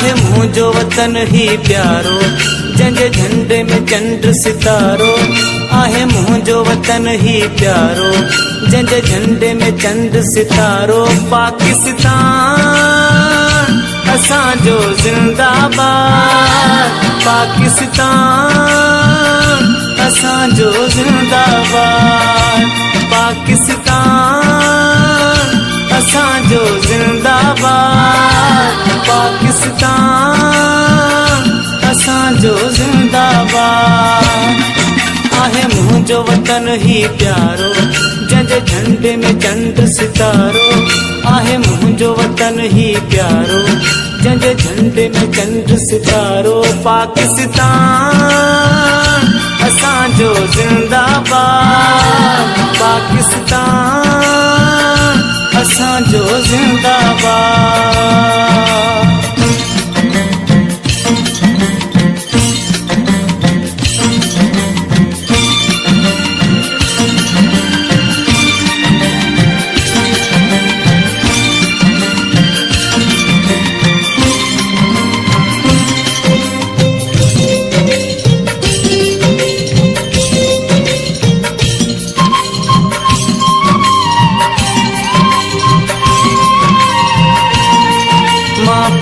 आहे मुंहिंजो वतन ही प्यारो, जंहिंजे झंडे में चंड सितारो। आहे मुंहिंजो वतन ही प्यारो, जंहिंजे झंडे में चंड सितारो। पाकिस्तान असांजो जिंदाबाद, पाकिस्तान असांजो जिंदाबाद, पाकिस्तान असांजो जिंदाबाद, पाकिस्तान असांजो जिंदाबाद। आहे मुंहिंजो वतन ही प्यारो, जंहिंजे झंडे में चंड सितारो। आहे मुंहिंजो वतन ही प्यारो, जंहिंजे झंडे में चंड सितारो। पाकिस्तान असांजो जिंदाबाद, पाकिस्तान असांजो जिंदाबाद।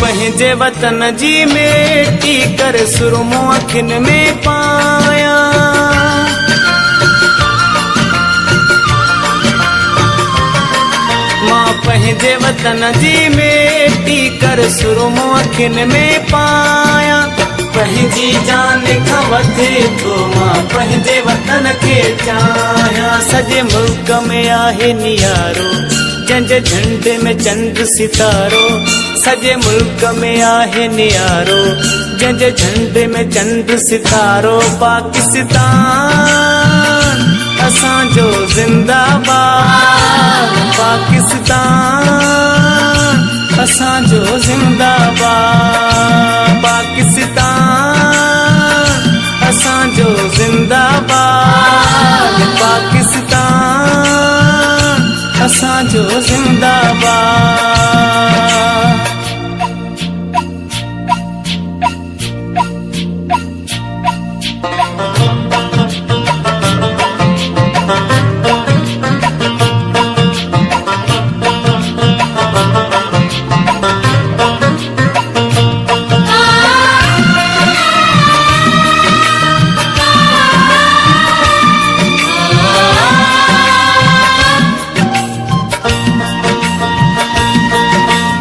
पंहिंजे वतन जी मेटी कर सुरमो अखियुनि में पाया। मां पंहिंजे वतन जी मेटी कर सुरमो अखियुनि में पाया। पंहिंजी जान खां वधे थो मां पंहिंजे वतन खे चाहियां। सॼे मुल्क में आहे नियारो, जंहिंजे झंडे में चंड सितारो। सॼे मुल्क में आहे नियारो, जंहिंजे झंडे में चंड सितारो। पाकिस्तान असांजो जिंदाबाद, पाकिस्तान असांजो जिंदाबाद, पाकिस्तान असांजो जिंदाबाद, पाकिस्तान असांजो जिंदाबाद।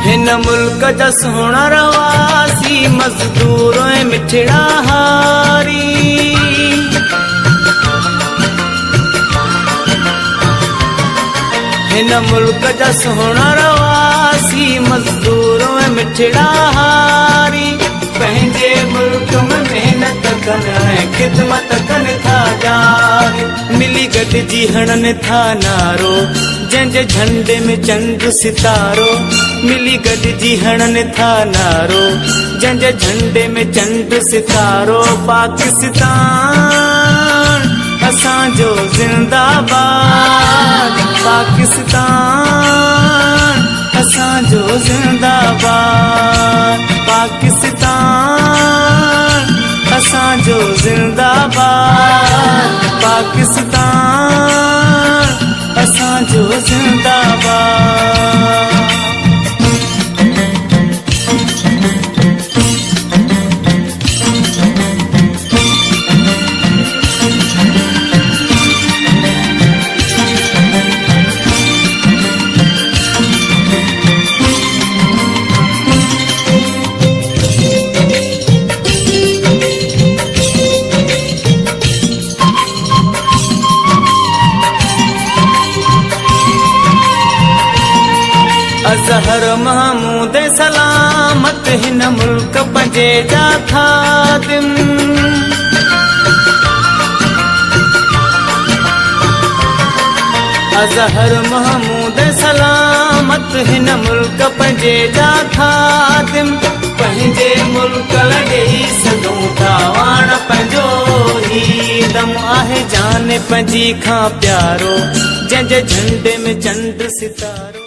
हिन मुल्क जा सोना रवासी मजदूर ऐं मिठड़ा हारी। हिन मुल्क जा सोना रवासी मजदूर ऐं मिठड़ा हारी। पंहिंजे मुल्क में मेहनत कनि ऐं ख़िदमत कनि था जारी। मिली गॾिजी हणनि था नारो, जंहिंजे झंडे में चंड सितारो। मिली गॾिजी हणनि था नारो, जंहिंजे झंडे में चंड सितारो। पाकिस्तान असांजो जिंदाबाद, पाकिस्तान असांजो जिंदाबाद, पाकिस्तान असांजो जिंदाबाद, पाकिस्तान असांजो जिंदाबाद। अज़हर महमूद सलामत हिन मुल्क पंजे जा खादिम। अज़हर महमूद सलामत हिन मुल्क पंजे जा खादिम। पंहिंजे मुल्क लाइ सघूं था वाण पंहिंजो ही दम आहे। जान पंहिंजी खां प्यारो, जंहिंजे झंडे में चंड सितारो।